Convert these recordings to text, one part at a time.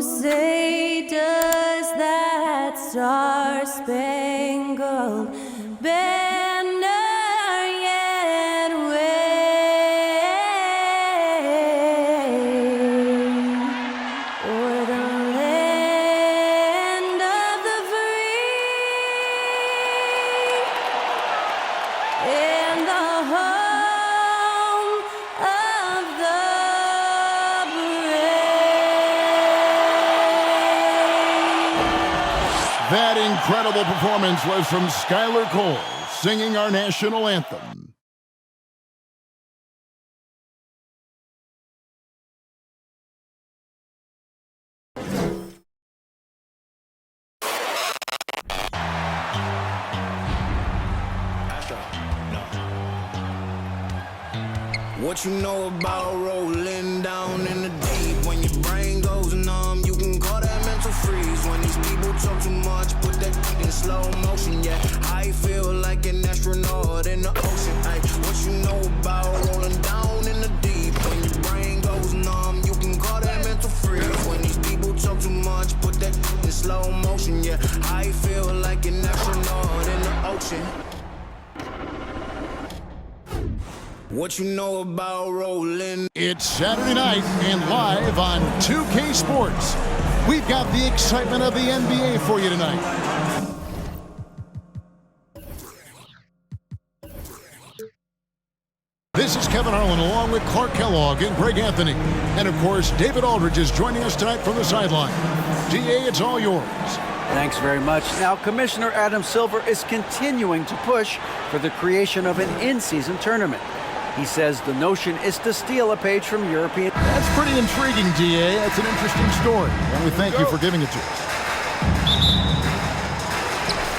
say does that star-spangled banner yet wave o'er the land of the free and the home of the brave. That incredible performance was from Skylar Cole, singing our national anthem. What you know about rolling down in the deep? When your brain goes numb, you can call that mental freeze. When these people talk too much, put that in slow motion, yeah. I feel like an astronaut in the ocean, ay. What you know about rolling down in the deep? When your brain goes numb, you can call that mental freeze. When these people talk too much, put that in slow motion, yeah. I feel like an astronaut in the ocean. What you know about rolling? It's Saturday night and live on 2K Sports. We've got the excitement of the NBA for you tonight. This is Kevin Harlan along with Clark Kellogg and Greg Anthony. And of course, David Aldridge is joining us tonight from the sideline. DA, it's all yours. Thanks very much. Now, Commissioner Adam Silver is continuing to push for the creation of an in-season tournament. He says the notion is to steal a page from European. That's pretty intriguing, DA. That's an interesting story. And we thank you for giving it to us.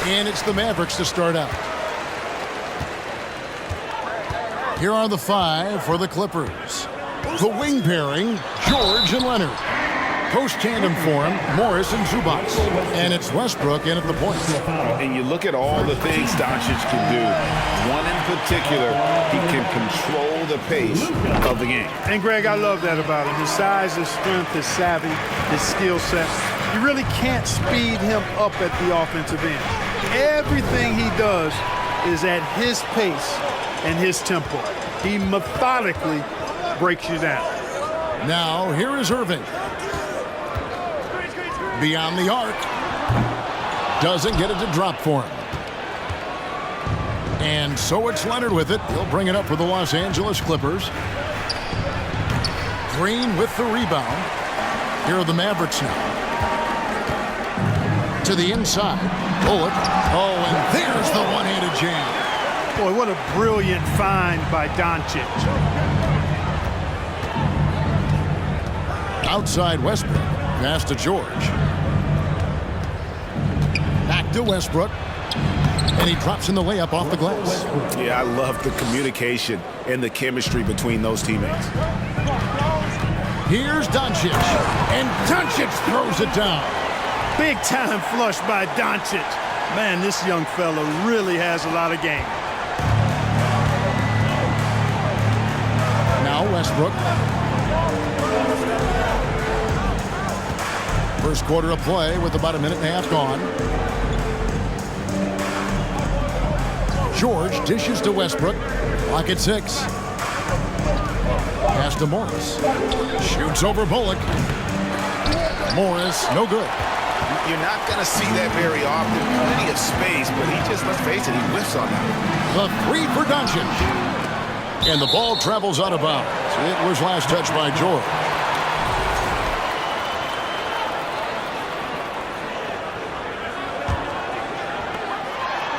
And it's the Mavericks to start out. Here are the five for the Clippers. The wing pairing, George and Leonard. Post tandem for him, Morris and Zubac. And it's Westbrook in at the point. And you look at all the things Doncic can do. One in particular, he can control the pace of the game. And Greg, I love that about him. His size, his strength, his savvy, his skill set. You really can't speed him up at the offensive end. Everything he does is at his pace and his tempo. He methodically breaks you down. Now, here is Irving. Beyond the arc. Doesn't get it to drop for him. And so it's Leonard with it. He'll bring it up for the Los Angeles Clippers. Green with the rebound. Here are the Mavericks now. To the inside. Bullock. Oh, and there's the one-handed jam. Boy, what a brilliant find by Doncic. Outside Westbrook. Pass to George. Back to Westbrook. And he drops in the layup off the glass. Yeah, I love the communication and the chemistry between those teammates. Here's Doncic. And Doncic throws it down. Big time flush by Doncic. Man, this young fella really has a lot of game. Now Westbrook. First quarter of play with about a minute and a half gone. George dishes to Westbrook. Clock at 6. Pass to Morris. Shoots over Bullock. Morris, no good. You're not going to see that very often. Plenty of space, but he just, let's face it, he whiffs on that. The three for Doncic. And the ball travels out of bounds. It was last touched by George.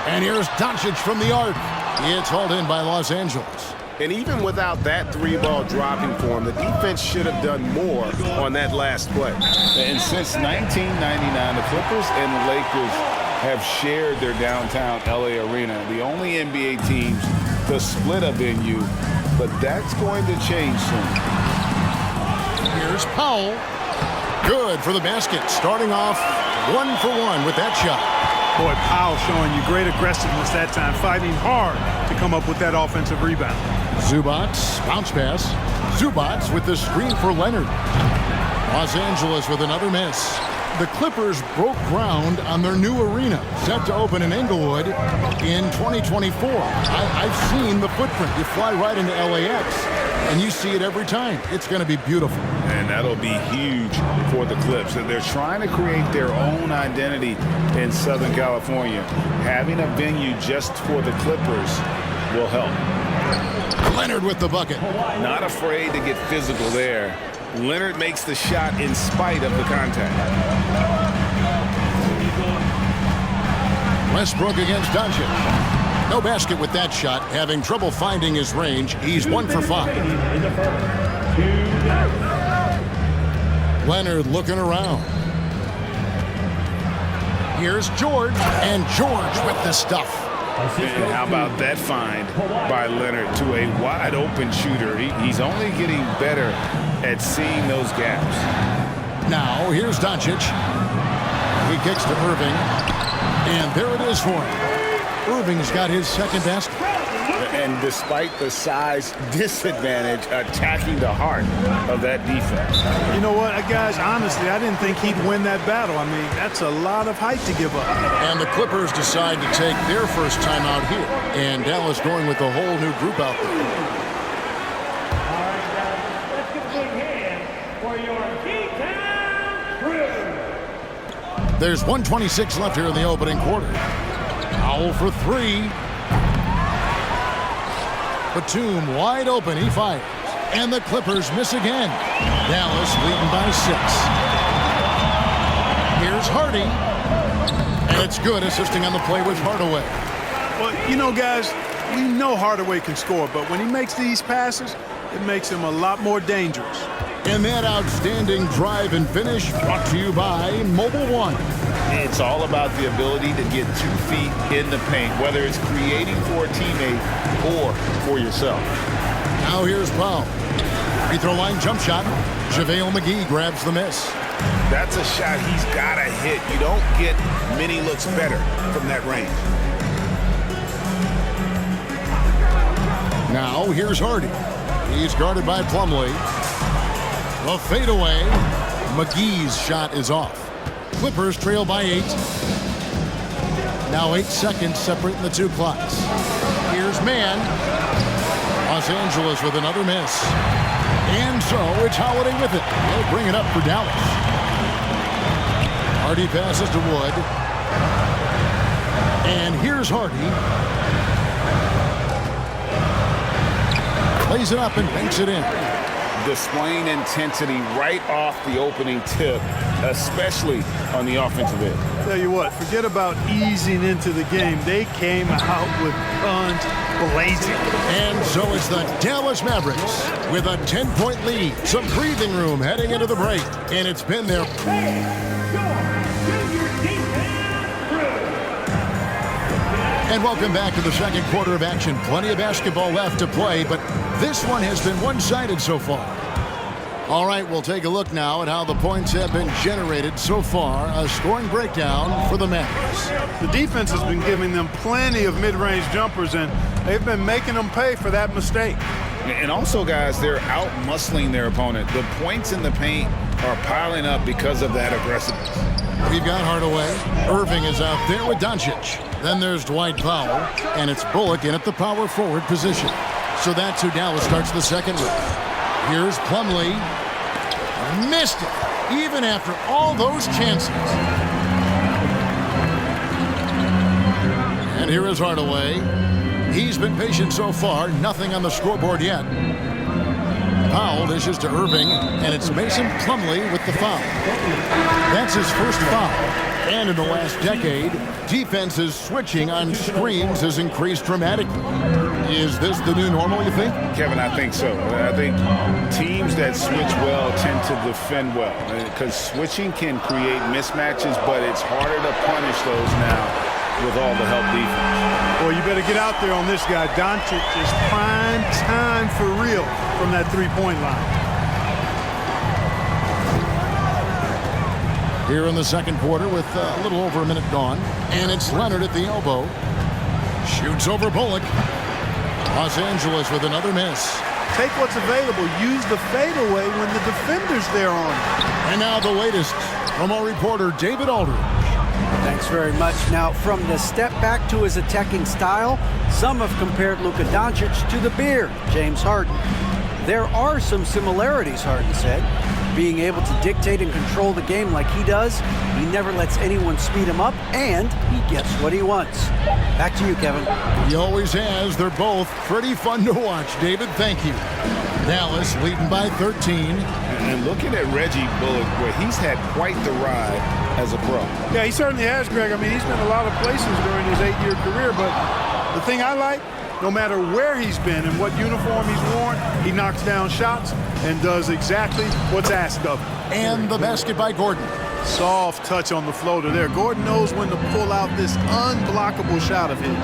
And here's Doncic from the arc. It's hauled in by Los Angeles. And even without that three-ball dropping for him, the defense should have done more on that last play. And since 1999, the Clippers and the Lakers have shared their downtown LA arena. The only NBA teams to split a venue, but that's going to change soon. Here's Powell. Good for the basket. Starting off 1 for 1 with that shot. Boy, Powell showing you great aggressiveness that time, fighting hard to come up with that offensive rebound. Zubac, bounce pass. Zubac with the screen for Leonard. Los Angeles with another miss. The Clippers broke ground on their new arena, set to open in Inglewood in 2024. I've seen the footprint. You fly right into LAX, and you see it every time. It's going to be beautiful. And that'll be huge for the Clips. They're trying to create their own identity in Southern California. Having a venue just for the Clippers will help. Leonard with the bucket. Not afraid to get physical there. Leonard makes the shot in spite of the contact. Westbrook against Doncic. No basket with that shot. Having trouble finding his range. He's 1 for 5. Leonard looking around. Here's George. And George with the stuff. And how about that find by Leonard to a wide open shooter? He's only getting better at seeing those gaps. Now here's Doncic. He kicks to Irving. And there it is for him. Irving's got his second basket. And despite the size disadvantage, attacking the heart of that defense. You know what, guys, honestly, I didn't think he'd win that battle. I mean, that's a lot of height to give up. And the Clippers decide to take their first time out here. And Dallas going with a whole new group out there. Let's give a big hand for your D-Town crew. There's 1:26 left here in the opening quarter. Foul for 3. Batum wide open. He fires. And the Clippers miss again. Dallas leading by 6. Here's Hardy. And it's good, assisting on the play with Hardaway. Well, you know, guys, we know Hardaway can score, but when he makes these passes, it makes him a lot more dangerous. And that outstanding drive and finish brought to you by Mobile One. It's all about the ability to get 2 feet in the paint, whether it's creating for a teammate or for yourself. Now here's Powell. Free throw line jump shot. JaVale McGee grabs the miss. That's a shot he's got to hit. You don't get many looks better from that range. Now here's Hardy. He's guarded by Plumlee. The fadeaway. McGee's shot is off. Clippers trail by 8. Now 8 seconds separating the two clocks. Here's Mann. Los Angeles with another miss. And so it's Holiday with it. They'll bring it up for Dallas. Hardy passes to Wood. And here's Hardy. Plays it up and banks it in. Displaying intensity right off the opening tip, especially on the offensive end. Tell you what, forget about easing into the game. They came out with guns blazing. And so it's the Dallas Mavericks with a 10-point lead. Some breathing room heading into the break. And it's been there. And welcome back to the second quarter of action. Plenty of basketball left to play, but this one has been one-sided so far. All right, we'll take a look now at how the points have been generated so far. A scoring breakdown for the Mavericks. The defense has been giving them plenty of mid-range jumpers, and they've been making them pay for that mistake. And also, guys, they're out-muscling their opponent. The points in the paint are piling up because of that aggressiveness. We've got Hardaway. Irving is out there with Doncic. Then there's Dwight Powell, and it's Bullock in at the power forward position. So that's who Dallas starts the second with. Here's Plumlee. Missed it, even after all those chances. And here is Hardaway. He's been patient so far. Nothing on the scoreboard yet. Powell dishes to Irving, and it's Mason Plumlee with the foul. That's his first foul. And in the last decade, defenses switching on screens has increased dramatically. Is this the new normal, you think? Kevin, I think so. I think teams that switch well tend to defend well, because switching can create mismatches, but it's harder to punish those now with all the help defense. Well, you better get out there on this guy. Doncic is prime time for real from that three-point line. Here in the second quarter with a little over a minute gone. And it's Leonard at the elbow. Shoots over Bullock. Los Angeles with another miss. Take what's available. Use the fadeaway when the defender's there on it. And now the latest from our reporter, David Aldridge. Thanks very much. Now, from the step back to his attacking style, some have compared Luka Doncic to the Beard, James Harden. There are some similarities, Harden said. Being able to dictate and control the game like he does, he never lets anyone speed him up, and he gets what he wants. Back to you, Kevin. He always has. They're both pretty fun to watch, David. Thank you. Dallas leading by 13. And looking at Reggie Bullock, where he's had quite the ride as a pro. Yeah, he certainly has, Greg. I mean, he's been a lot of places during his 8-year career, but the thing I like, no matter where he's been and what uniform he's worn, he knocks down shots and does exactly what's asked of him. And the basket by Gordon. Soft touch on the floater there. Gordon knows when to pull out this unblockable shot of his.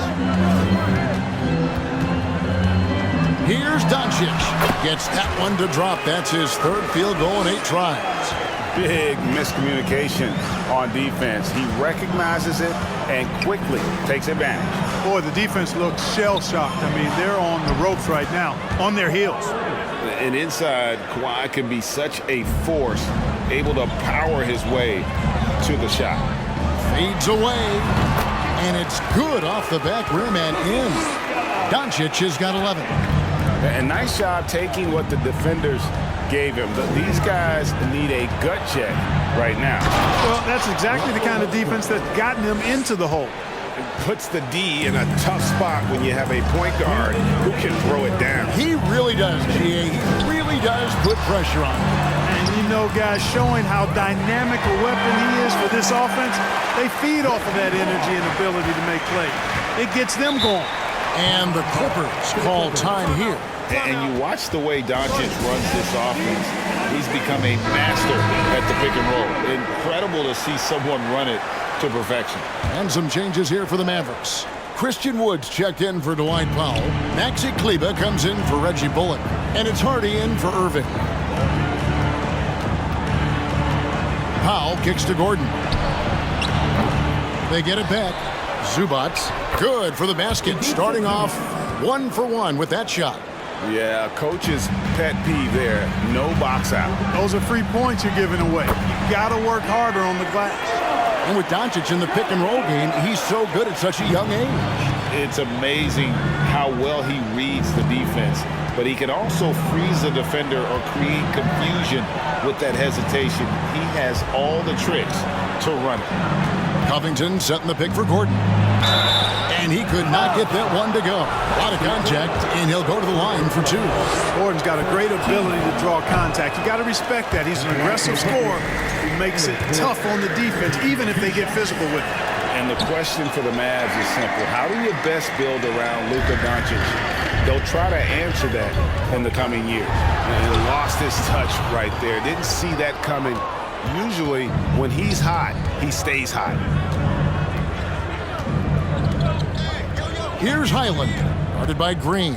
Here's Doncic. Gets that one to drop. That's his third field goal in 8 tries. Big miscommunication on defense. He recognizes it and quickly takes advantage. Boy, the defense looks shell-shocked. I mean, they're on the ropes right now, on their heels. And inside, Kawhi can be such a force, able to power his way to the shot. Fades away, and it's good off the back rim and in. Doncic has got 11. And nice job taking what the defenders gave him. These guys need a gut check right now. Well, that's exactly the kind of defense that's gotten them into the hole. It puts the D in a tough spot when you have a point guard who can throw it down. He really does, GA. He really does put pressure on him. And you know, guys, showing how dynamic a weapon he is for this offense, they feed off of that energy and ability to make plays. It gets them going. And the Clippers call time here. And you watch the way Doncic runs this offense. He's become a master at the pick and roll. Incredible to see someone run it to perfection. And some changes here for the Mavericks. Christian Woods checked in for Dwight Powell. Maxi Kleber comes in for Reggie Bullock. And it's Hardy in for Irving. Powell kicks to Gordon. They get it back. Zubac, good for the basket. Starting off 1 for 1 with that shot. Yeah, coach's pet peeve there. No box out. Those are free points you're giving away. You got to work harder on the glass. And with Doncic in the pick and roll game, he's so good at such a young age. It's amazing how well he reads the defense, but he can also freeze the defender or create confusion with that hesitation. He has all the tricks to run it. Covington setting the pick for Gordon. And he could not get that one to go. A lot of contact, and he'll go to the line for 2. Gordon's got a great ability to draw contact. You got to respect that. He's an aggressive scorer who makes it tough on the defense, even if they get physical with him. And the question for the Mavs is simple. How do you best build around Luka Doncic? They'll try to answer that in the coming years. And he lost his touch right there. Didn't see that coming. Usually, when he's hot, he stays hot. Here's Highland, guarded by Green.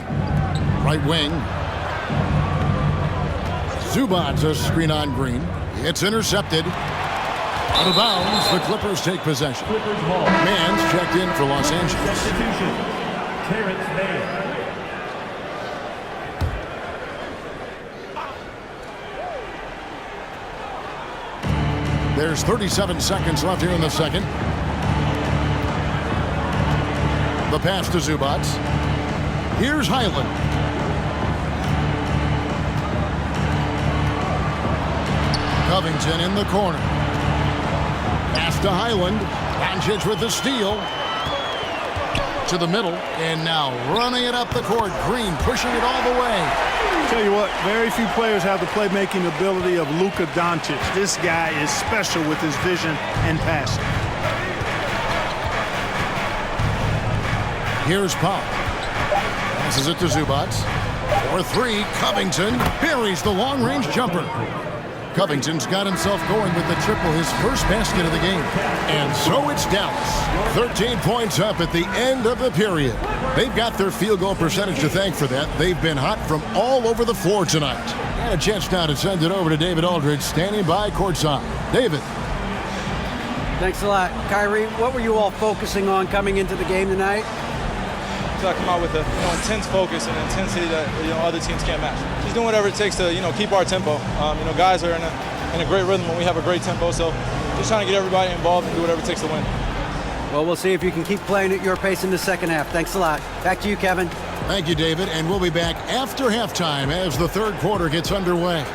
Right wing. Zubac, a screen on Green. It's intercepted. Out of bounds, the Clippers take possession. Mann's checked in for Los Angeles. Substitution. Terrence Mann. There's 37 seconds left here in the second. The pass to Zubac. Here's Highland. Covington in the corner. Pass to Highland. Doncic with the steal. To the middle. And now running it up the court. Green pushing it all the way. Tell you what, very few players have the playmaking ability of Luka Doncic. This guy is special with his vision and passion. Here's Powell. Passes it to Zubac. For 3, Covington buries the long-range jumper. Covington's got himself going with the triple, his first basket of the game. And so it's Dallas. 13 points up at the end of the period. They've got their field goal percentage to thank for that. They've been hot from all over the floor tonight. And a chance now to send it over to David Aldridge, standing by courtside. David. Thanks a lot. Kyrie, what were you all focusing on coming into the game tonight? feel like come out with a intense focus and intensity that other teams can't match. He's doing whatever it takes to keep our tempo. Guys are in a great rhythm when we have a great tempo. So just trying to get everybody involved and do whatever it takes to win. Well, we'll see if you can keep playing at your pace in the second half. Thanks a lot. Back to you, Kevin. Thank you, David. And we'll be back after halftime as the third quarter gets underway.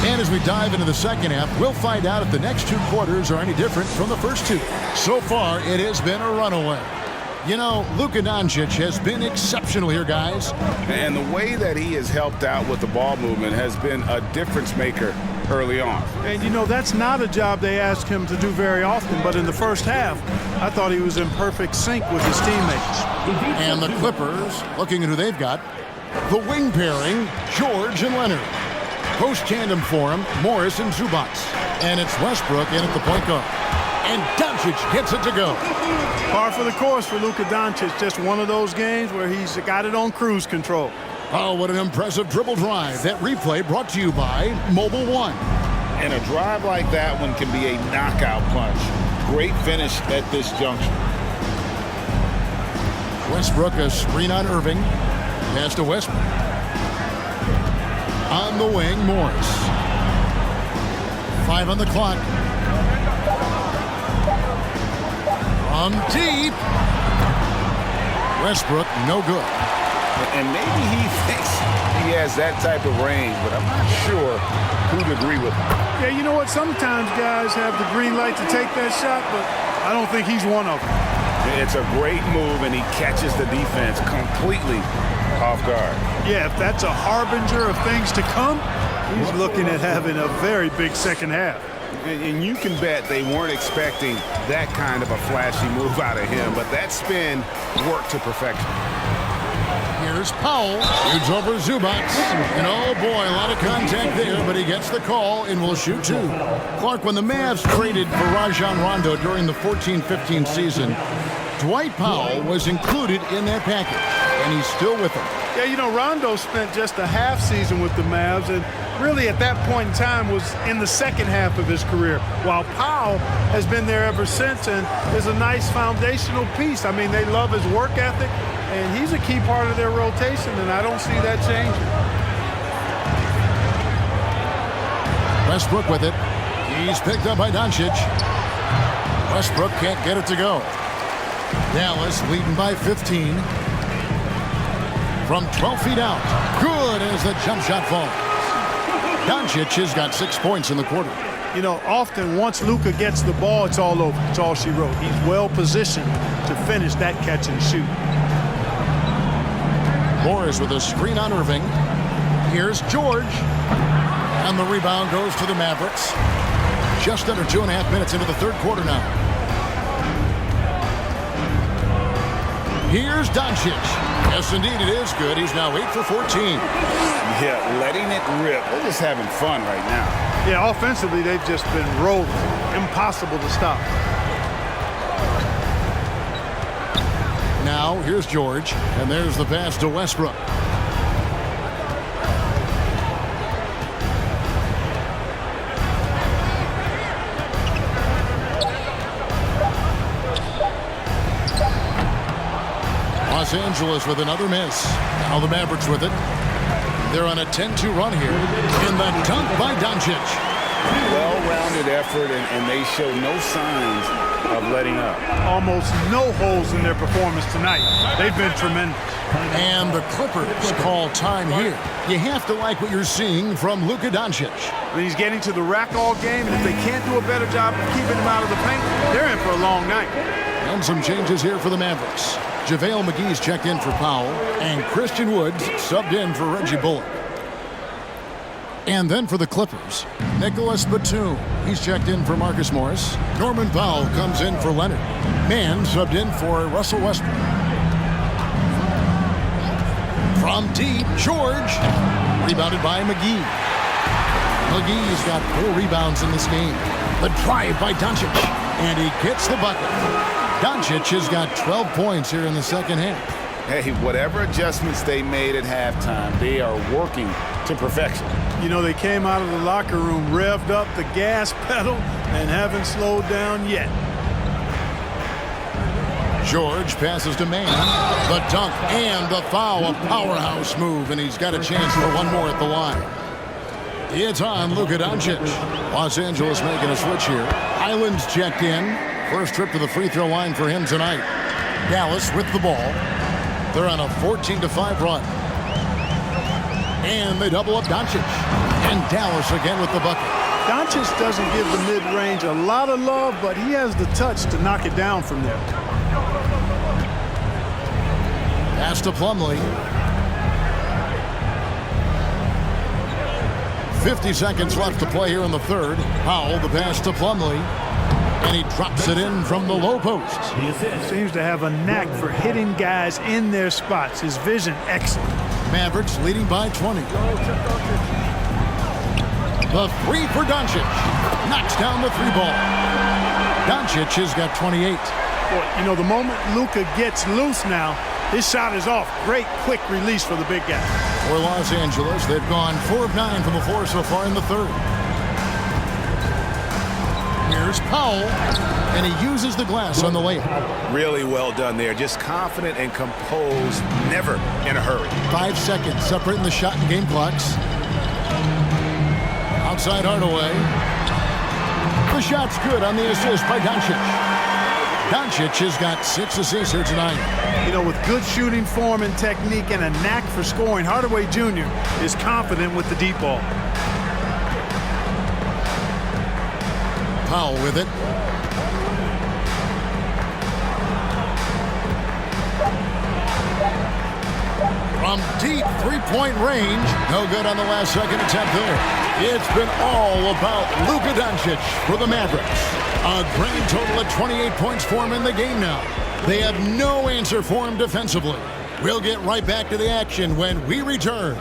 As we dive into the second half, we'll find out if the next two quarters are any different from the first two. So far, it has been a runaway. Luka Doncic has been exceptional here, guys. And the way that he has helped out with the ball movement has been a difference maker early on. And that's not a job they ask him to do very often, but in the first half, I thought he was in perfect sync with his teammates. And the Clippers, looking at who they've got, the wing pairing, George and Leonard. Post tandem for him, Morris and Zubac. And it's Westbrook in at the point guard. And Doncic gets it to go. Par for the course for Luka Doncic. Just one of those games where he's got it on cruise control. Oh, what an impressive dribble drive. That replay brought to you by Mobile One. And a drive like that one can be a knockout punch. Great finish at this junction. Westbrook, a screen on Irving. Pass to Westbrook. On the wing, Morris. 5 on the clock. From deep. Westbrook, no good. And maybe he thinks he has that type of range, but I'm not sure who'd agree with him. Yeah, you know what? Sometimes guys have the green light to take that shot, but I don't think he's one of them. It's a great move, and he catches the defense completely off guard. Yeah, if that's a harbinger of things to come, he's looking at having a very big second half. And you can bet they weren't expecting that kind of a flashy move out of him, but that spin worked to perfection. Here's Powell. Shoots over Zubac. And oh boy, a lot of contact there, but he gets the call and will shoot two. Clark, when the Mavs traded for Rajon Rondo during the 14-15 season, Dwight Powell was included in that package, and he's still with them. Yeah, Rondo spent just a half season with the Mavs, and really at that point in time was in the second half of his career, while Powell has been there ever since and is a nice foundational piece. I mean, they love his work ethic, and he's a key part of their rotation, and I don't see that changing. Westbrook with it. He's picked up by Doncic. Westbrook can't get it to go. Dallas leading by 15. From 12 feet out. Good as the jump shot falls. Doncic has got 6 points in the quarter. Often once Luka gets the ball, it's all over. It's all she wrote. He's well positioned to finish that catch and shoot. Morris with a screen on Irving. Here's George. And the rebound goes to the Mavericks. Just under 2.5 minutes into the third quarter now. Here's Doncic. Yes, indeed, it is good. He's now 8 for 14. Yeah, letting it rip. They're just having fun right now. Yeah, offensively, they've just been rolling. Impossible to stop. Now, here's George, and there's the pass to Westbrook. Los Angeles with another miss. Now the Mavericks with it. They're on a 10-2 run here. In the dunk by Doncic. Well-rounded effort, and they show no signs of letting up. Almost no holes in their performance tonight. They've been tremendous. And the Clippers call time here. You have to like what you're seeing from Luka Doncic. He's getting to the rack all game, and if they can't do a better job of keeping him out of the paint, they're in for a long night. And some changes here for the Mavericks. JaVale McGee's checked in for Powell, and Christian Woods subbed in for Reggie Bullock. And then for the Clippers, Nicholas Batum. He's checked in for Marcus Morris. Norman Powell comes in for Leonard. Mann subbed in for Russell Westbrook. From deep, George. Rebounded by McGee. McGee's got 4 rebounds in this game. The drive by Doncic. And he gets the bucket. Doncic has got 12 points here in the second half. Hey, whatever adjustments they made at halftime, they are working to perfection. You know, they came out of the locker room, revved up the gas pedal, and haven't slowed down yet. George passes to Mann. The dunk and the foul. A powerhouse move, and he's got a chance for one more at the line. It's on Luka Doncic. Los Angeles making a switch here. Island's checked in. First trip to the free throw line for him tonight. Dallas with the ball. They're on a 14-5 run. And they double up Doncic. And Dallas again with the bucket. Doncic doesn't give the mid-range a lot of love, but he has the touch to knock it down from there. Pass to Plumlee. 50 seconds left to play here in the third. Powell, the pass to Plumlee. And he drops it in from the low post. Seems to have a knack for hitting guys in their spots. His vision, excellent. Mavericks leading by 20. The three for Doncic. Knocks down the 3 ball. Doncic has got 28. Boy, you know, the moment Luka gets loose now, his shot is off. Great quick release for the big guy. For Los Angeles, they've gone 4 of 9 from the floor so far in the third. Here's Powell, and he uses the glass on the layup. Really well done there. Just confident and composed, never in a hurry. 5 seconds separating the shot and game clocks. Outside Hardaway. The shot's good on the assist by Doncic. Doncic has got 6 assists here tonight. You know, with good shooting form and technique and a knack for scoring, Hardaway Jr. is confident with the deep ball. Powell with it. From deep 3-point range. No good on the last second attempt there. It's been all about Luka Doncic for the Mavericks. A grand total of 28 points for him in the game now. They have no answer for him defensively. We'll get right back to the action when we return.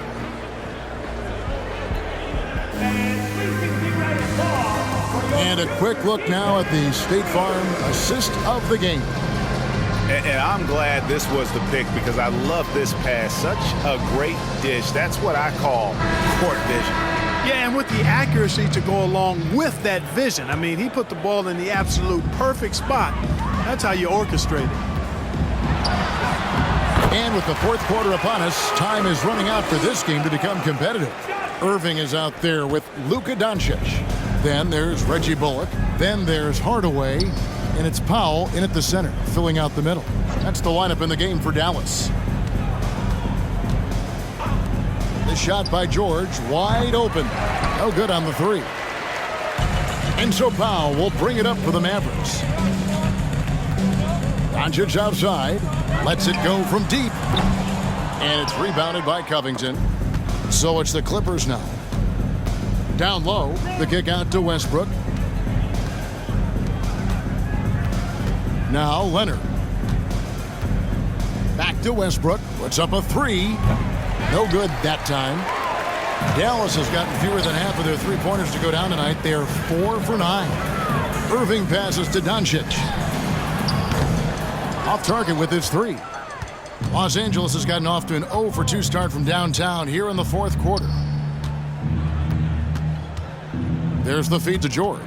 And a quick look now at the State Farm assist of the game. And I'm glad this was the pick because I love this pass. Such a great dish. That's what I call court vision. Yeah, and with the accuracy to go along with that vision. I mean, he put the ball in the absolute perfect spot. That's how you orchestrate it. And with the fourth quarter upon us, time is running out for this game to become competitive. Irving is out there with Luka Doncic. Then there's Reggie Bullock. Then there's Hardaway. And it's Powell in at the center, filling out the middle. That's the lineup in the game for Dallas. The shot by George, wide open. No good on the 3. And so Powell will bring it up for the Mavericks. Doncic outside, lets it go from deep. And it's rebounded by Covington. So it's the Clippers now. Down low, the kick out to Westbrook. Now Leonard. Back to Westbrook. Puts up a 3. No good that time. Dallas has gotten fewer than half of their 3-pointers to go down tonight. They are 4 for 9. Irving passes to Doncic. Off target with his 3. Los Angeles has gotten off to an 0 for 2 start from downtown here in the fourth quarter. There's the feed to George.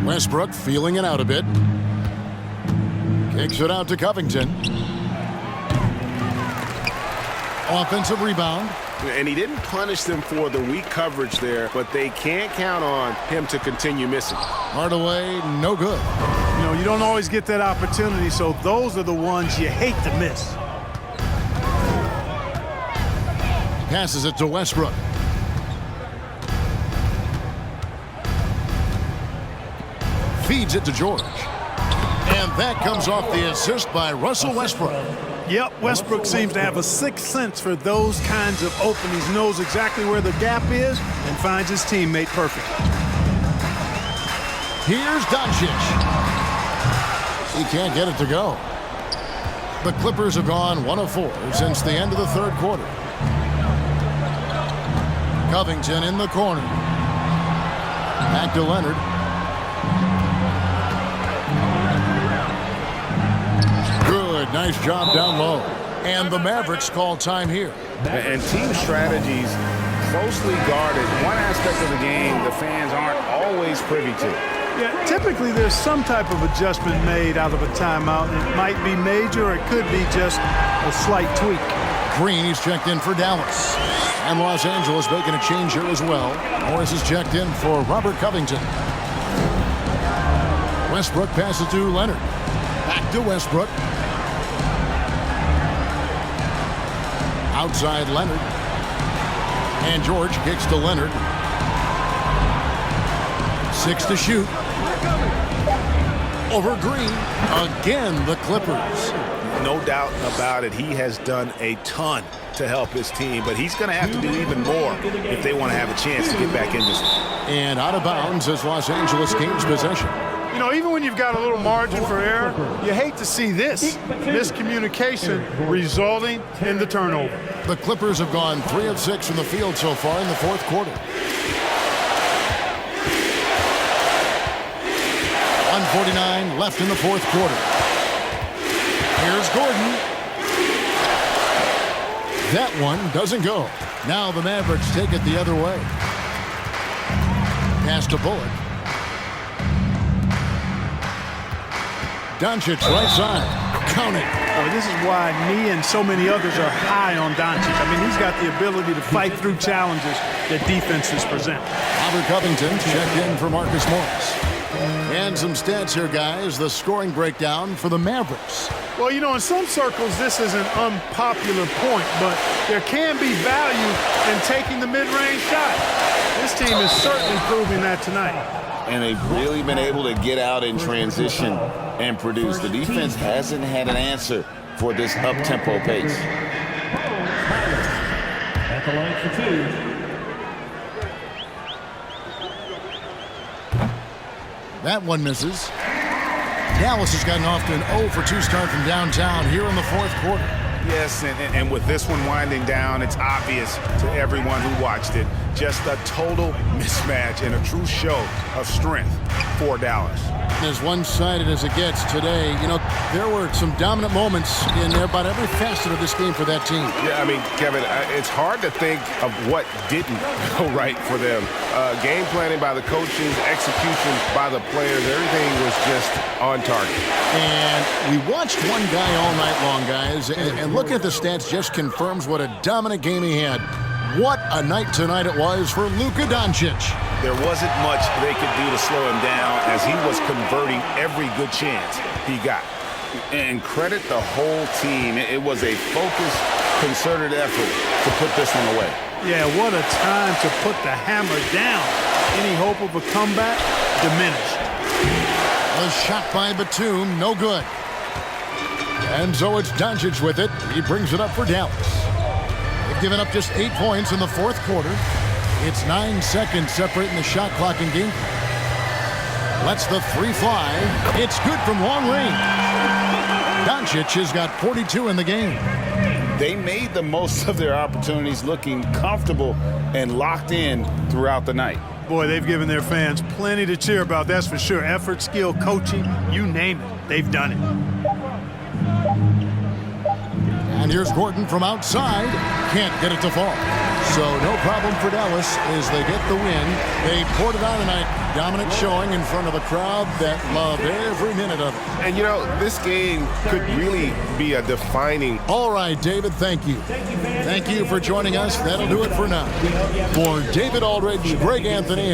Westbrook feeling it out a bit. Kicks it out to Covington. Offensive rebound. And he didn't punish them for the weak coverage there, but they can't count on him to continue missing. Hardaway, no good. You know, you don't always get that opportunity, so those are the ones you hate to miss. Passes it to Westbrook. Feeds it to George. And that comes off the assist by Russell Westbrook. Yep, Westbrook seems to have a sixth sense for those kinds of openings, knows exactly where the gap is, and finds his teammate perfect. Here's Doncic. He can't get it to go. The Clippers have gone 1 of 4 since the end of the third quarter. Covington in the corner. Back to Leonard. Good, nice job down low. And the Mavericks call time here. And team strategies closely guarded. One aspect of the game the fans aren't always privy to. Yeah, typically there's some type of adjustment made out of a timeout. It might be major or it could be just a slight tweak. Green, he's checked in for Dallas. And Los Angeles making a change here as well. Morris is checked in for Robert Covington. Westbrook passes to Leonard. Back to Westbrook. Outside Leonard. And George kicks to Leonard. 6 to shoot. Over Green. Again, the Clippers. No doubt about it. He has done a ton to help his team, but he's going to have to do even more if they want to have a chance to get back in this one. And out of bounds as Los Angeles gains possession. You know, even when you've got a little margin for error, you hate to see this miscommunication resulting in the turnover. The Clippers have gone 3 of 6 from the field so far in the fourth quarter. 1:49 left in the fourth quarter. Here's Gordon. That one doesn't go. Now the Mavericks take it the other way. Pass to Bullock. Doncic right side. Count it. Boy, this is why me and so many others are high on Doncic. I mean, he's got the ability to fight through challenges that defenses present. Robert Covington checked in for Marcus Morris. And some stats here, guys. The scoring breakdown for the Mavericks. Well, you know, in some circles, this is an unpopular point, but there can be value in taking the mid-range shot. This team is certainly proving that tonight. And they've really been able to get out in transition and produce. The defense hasn't had an answer for this up-tempo pace. At the line for 2. That one misses. Dallas has gotten off to an 0 for 2 start from downtown here in the fourth quarter. Yes, and with this one winding down, it's obvious to everyone who watched it. Just a total mismatch and a true show of strength for Dallas. As one-sided as it gets today, you know, there were some dominant moments in about every facet of this game for that team. Yeah, I mean, Kevin, it's hard to think of what didn't go right for them. Game planning by the coaches, execution by the players, everything was just on target. And we watched one guy all night long, guys, and looking at the stats just confirms what a dominant game he had. What a night tonight it was for Luka Doncic. There wasn't much they could do to slow him down as he was converting every good chance he got. And credit the whole team. It was a focused, concerted effort to put this one away. Yeah, what a time to put the hammer down. Any hope of a comeback diminished. A shot by Batum, no good. And so it's Doncic with it. He brings it up for Dallas. They've given up just 8 points in the fourth quarter. It's 9 seconds separating the shot clock and game. Lets the 3 fly. It's good from long range. Doncic has got 42 in the game. They made the most of their opportunities, looking comfortable and locked in throughout the night. Boy, they've given their fans plenty to cheer about, that's for sure. Effort, skill, coaching, you name it, they've done it. And here's Gordon from outside. Can't get it to fall. So no problem for Dallas as they get the win. They poured it on tonight. Dominant showing in front of a crowd that loved every minute of it. And, you know, this game could really be a defining. All right, David, thank you. Thank you for joining us. That'll do it for now. For David Aldridge, Greg Anthony.